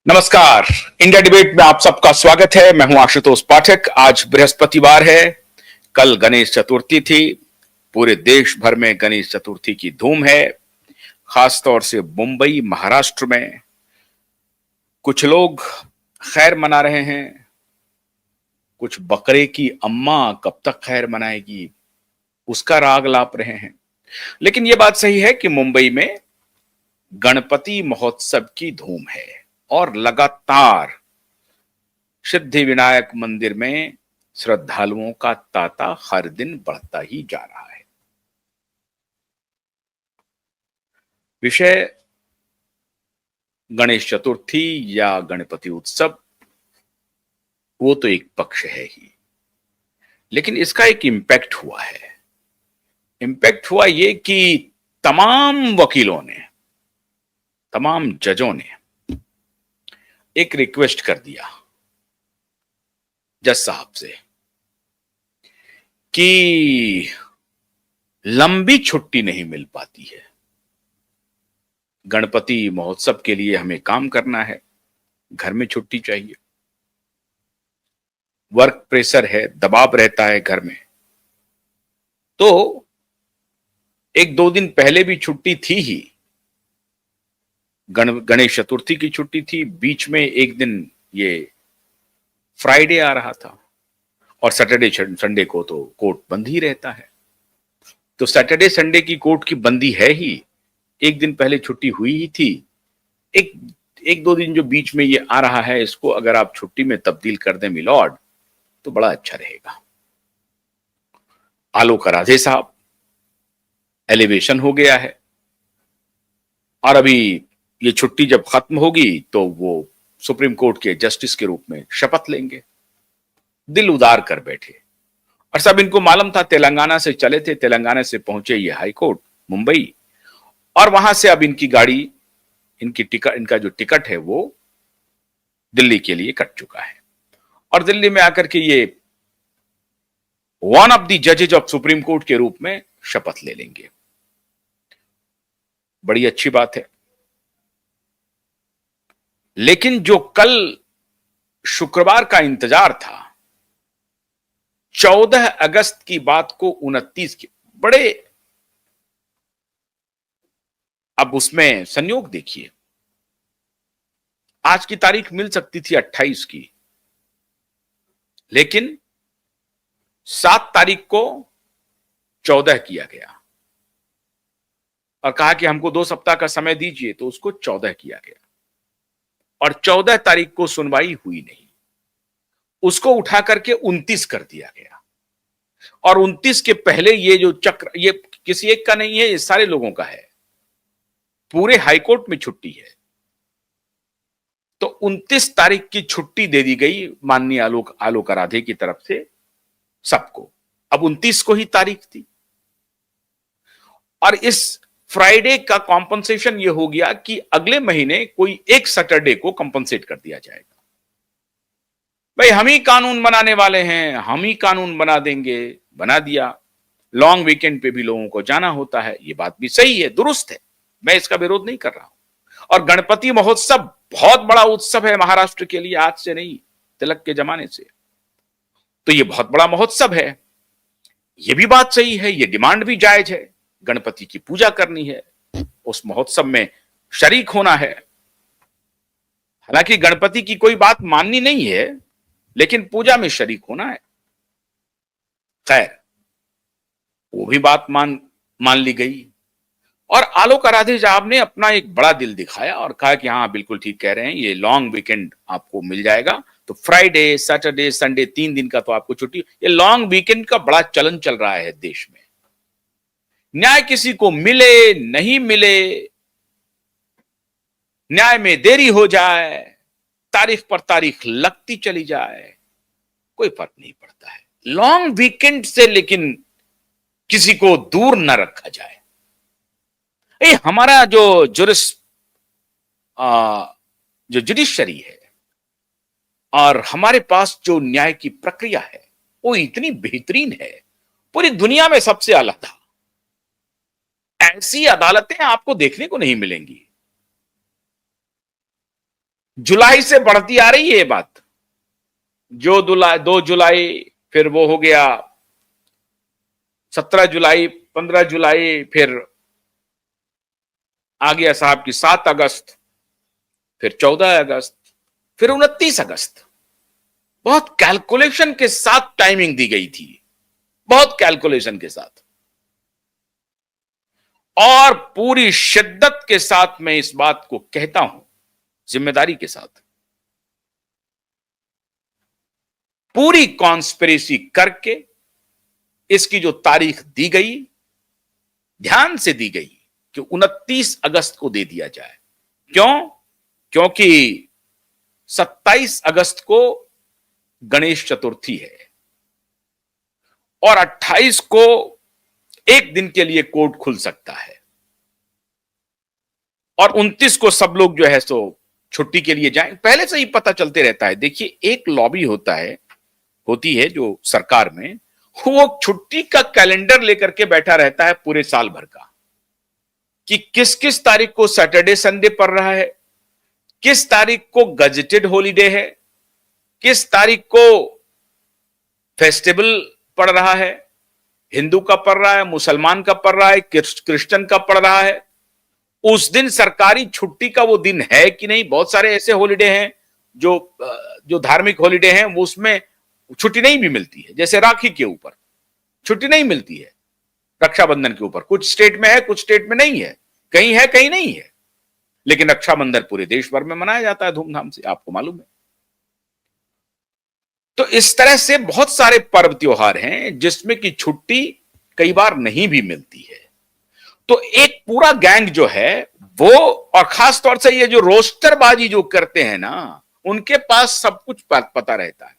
नमस्कार। India debate में आप सबका स्वागत है। मैं हूं आशुतोष पाठक। आज बृहस्पतिवार है, कल गणेश चतुर्थी थी। पूरे देश भर में गणेश चतुर्थी की धूम है। खासतौर से मुंबई, महाराष्ट्र में कुछ लोग खैर मना रहे हैं, कुछ बकरे की अम्मा कब तक खैर मनाएगी उसका राग लाप रहे हैं। लेकिन यह बात सही है कि मुंबई में गणपति महोत्सव की धूम है और लगातार सिद्धि विनायक मंदिर में श्रद्धालुओं का तांता हर दिन बढ़ता ही जा रहा है। विषय गणेश चतुर्थी या गणपति उत्सव, वो तो एक पक्ष है ही, लेकिन इसका एक इंपैक्ट हुआ है। इंपैक्ट हुआ ये कि तमाम वकीलों ने, तमाम जजों ने एक रिक्वेस्ट कर दिया जज साहब से कि लंबी छुट्टी नहीं मिल पाती है, गणपति महोत्सव के लिए हमें काम करना है, घर में छुट्टी चाहिए, वर्क प्रेशर है, दबाव रहता है घर में। तो एक दो दिन पहले भी छुट्टी थी ही, गणेश चतुर्थी की छुट्टी थी, बीच में एक दिन ये फ्राइडे आ रहा था और सैटरडे संडे को तो कोर्ट बंद ही रहता है। तो सैटरडे संडे की कोर्ट की बंदी है ही, एक दिन पहले छुट्टी हुई ही थी। एक एक दो दिन जो बीच में ये आ रहा है, इसको अगर आप छुट्टी में तब्दील कर दें मिलॉर्ड, तो बड़ा अच्छा रहेगा। आलोक राधे साहब, एलिवेशन हो गया है और अभी ये छुट्टी जब खत्म होगी तो वो सुप्रीम कोर्ट के जस्टिस के रूप में शपथ लेंगे। दिल उदार कर बैठे और सब इनको मालूम था, तेलंगाना से चले थे, तेलंगाना से पहुंचे ये हाई कोर्ट मुंबई और वहां से अब इनकी गाड़ी, इनका जो टिकट है वो दिल्ली के लिए कट चुका है और दिल्ली में आकर के ये वन ऑफ द जजेज ऑफ सुप्रीम कोर्ट के रूप में शपथ ले लेंगे। बड़ी अच्छी बात है। लेकिन जो कल शुक्रवार का इंतजार था, 14 अगस्त की बात को 29 के बड़े, अब उसमें संयोग देखिए, आज की तारीख मिल सकती थी 28 की, लेकिन 7 तारीख को 14 किया गया और कहा कि हमको 2 सप्ताह का समय दीजिए, तो उसको 14 किया गया और 14 तारीख को सुनवाई हुई नहीं, उसको उठा करके 29 कर दिया गया और 29 के पहले ये जो चक्र, ये किसी एक का नहीं है, ये सारे लोगों का है, पूरे हाईकोर्ट में छुट्टी है। तो 29 तारीख की छुट्टी दे दी गई माननीय आलोक राधे की तरफ से सबको। अब 29 को ही तारीख थी और इस फ्राइडे का कॉम्पनसेशन यह हो गया कि अगले महीने कोई एक सैटरडे को कंपनसेट कर दिया जाएगा। भाई हम ही कानून बनाने वाले हैं, हम ही कानून बना देंगे, बना दिया। लॉन्ग वीकेंड पे भी लोगों को जाना होता है, ये बात भी सही है, दुरुस्त है, मैं इसका विरोध नहीं कर रहा हूं। और गणपति महोत्सव बहुत बड़ा उत्सव है महाराष्ट्र के लिए, आज से नहीं, तिलक के जमाने से। तो ये बहुत बड़ा महोत्सव है, ये भी बात सही है, ये डिमांड भी जायज है, गणपति की पूजा करनी है, उस महोत्सव में शरीक होना है। हालांकि गणपति की कोई बात माननी नहीं है, लेकिन पूजा में शरीक होना है। खैर, वो भी बात मान ली गई और आलोक राधे साहब ने अपना एक बड़ा दिल दिखाया और कहा कि हाँ बिल्कुल ठीक कह रहे हैं, ये लॉन्ग वीकेंड आपको मिल जाएगा। तो फ्राइडे, सैटरडे, संडे 3 दिन का तो आपको छुट्टी। ये लॉन्ग वीकेंड का बड़ा चलन चल रहा है देश में। न्याय किसी को मिले नहीं मिले, न्याय में देरी हो जाए, तारीख पर तारीख लगती चली जाए, कोई फर्क नहीं पड़ता है लॉन्ग वीकेंड से, लेकिन किसी को दूर न रखा जाए। हमारा जो जुडिशरी है और हमारे पास जो न्याय की प्रक्रिया है वो इतनी बेहतरीन है, पूरी दुनिया में सबसे आला। ऐसी अदालतें आपको देखने को नहीं मिलेंगी। जुलाई से बढ़ती आ रही है ये बात। 2 जुलाई, फिर वो हो गया 17 जुलाई, 15 जुलाई, फिर आ गया साहब की 7 अगस्त, फिर 14 अगस्त, फिर 29 अगस्त। बहुत कैलकुलेशन के साथ टाइमिंग दी गई थी, बहुत कैलकुलेशन के साथ, और पूरी शिद्दत के साथ मैं इस बात को कहता हूं, जिम्मेदारी के साथ, पूरी कॉन्स्पिरेसी करके इसकी जो तारीख दी गई, ध्यान से दी गई कि 29 अगस्त को दे दिया जाए। क्यों? क्योंकि 27 अगस्त को गणेश चतुर्थी है और 28 को एक दिन के लिए कोर्ट खुल सकता है, और 29 को सब लोग जो है सो छुट्टी के लिए जाएं। पहले से ही पता चलते रहता है। देखिए, एक लॉबी होती है जो सरकार में, वो छुट्टी का कैलेंडर लेकर के बैठा रहता है पूरे साल भर का, कि किस किस तारीख को सैटरडे संडे पड़ रहा है, किस तारीख को गजेटेड हॉलीडे है, किस तारीख को फेस्टिवल पड़ रहा है, हिंदू का पड़ रहा है, मुसलमान का पड़ रहा है, क्रिश्चियन का पड़ रहा है, उस दिन सरकारी छुट्टी का वो दिन है कि नहीं। बहुत सारे ऐसे हॉलीडे हैं जो धार्मिक हॉलीडे हैं, वो उसमें छुट्टी नहीं भी मिलती है। जैसे राखी के ऊपर छुट्टी नहीं मिलती है, रक्षाबंधन के ऊपर कुछ स्टेट में है, कुछ स्टेट में नहीं है, कहीं नहीं है, लेकिन रक्षाबंधन पूरे देश भर में मनाया जाता है धूमधाम से, आपको मालूम है। तो इस तरह से बहुत सारे पर्व त्योहार हैं जिसमें कि छुट्टी कई बार नहीं भी मिलती है। तो एक पूरा गैंग जो है वो, और खास तौर से ये जो रोस्टरबाजी जो करते हैं ना, उनके पास सब कुछ पता रहता है।